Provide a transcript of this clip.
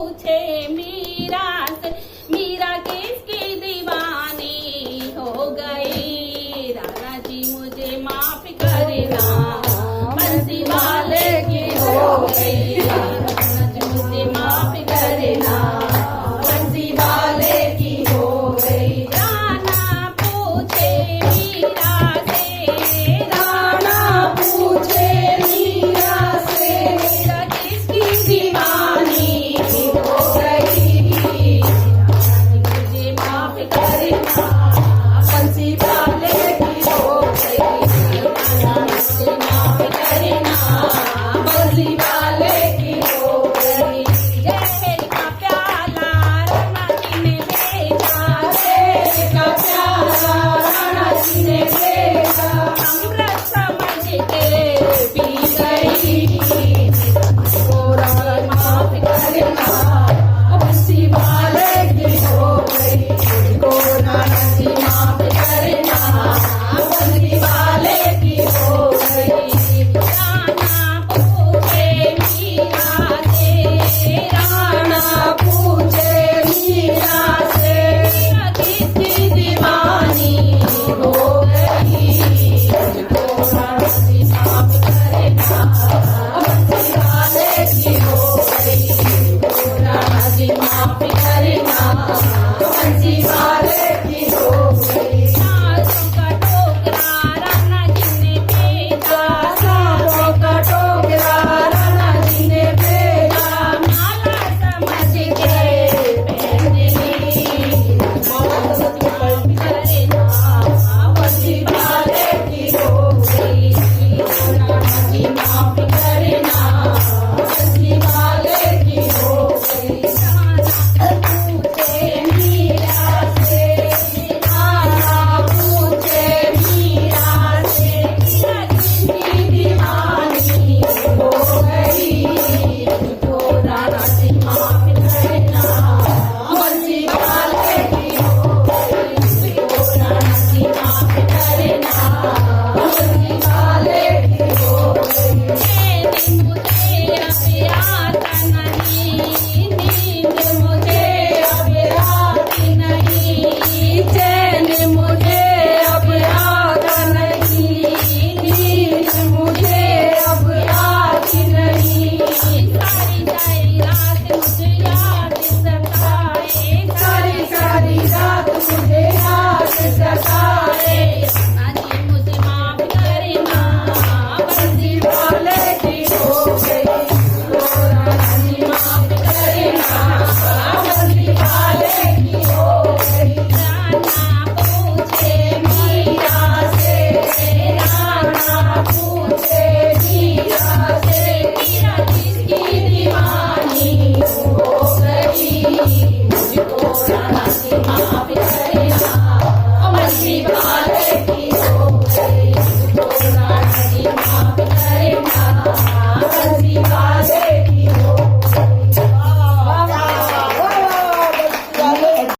पूछे मीरा से, मीरा किसकी दीवानी हो गई। राधा जी मुझे माफ करना, बंसी वाले की हो गई। राधा जी मुझे माफ करना, बंसी वाले की हो गई। राणा पूछे मीरा से, राणा पूछे मीरा से, मीरा किसकी दीवानी बंसी वाले की हो गई। माफ करना, बंसी वाले की हो गई। जहर का प्याला राणा जी ने भेजा, जहर का प्याला राणा जी ने भेजा। अमृत समझ के पी गई। माफ करना, बंसी वाले की हो गई। माफ करना, बंसी वाले की हो गई। राणा पूछे मीरा से, राणा पूछे मीरा से, मीरा किसकी दीवानी हो गई। माफ करना, बंसी वाले की हो गई। राणा जी माफ करना, बंसी वाले की हो गई। सासों का टोकरा राणा जी ने भेजा, सासों का टोकरा राणा जी ने भेजा। माला समझ के पहन ली। माफ करना, बंसी वाले की हो गई। राणा जी माफ करना, बंसी वाले की हो गई। पूछे मीरा से, राणा पूछे मीरा से, मीरा किसकी दीवानी हो गई। राणा जी माफ करना, बंसी वाले की हो गई। राणा जी माफ करना, बंसी वाले की हो गई। नींद मुझे अब आता नहीं, नींद मुझे अब आती नहीं। चैन मुझे अब आता नहीं, नींद मुझे अब आती नहीं। सारी सारी रात मुझे याद सताए, सारी सारी रात मुझे याद सताए। राणा जी मुझे माफ करना, बंसी वाले की हो गई। राणा जी माफ करना, बंसी वाले की हो गई। राणा पूछे मीरा से, राणा पूछे मीरा से, मीरा किसकी दीवानी हो गई। मुझको राणा जी माफ करना, बंसी वाले की हो गई। मुझको राणा जी माफ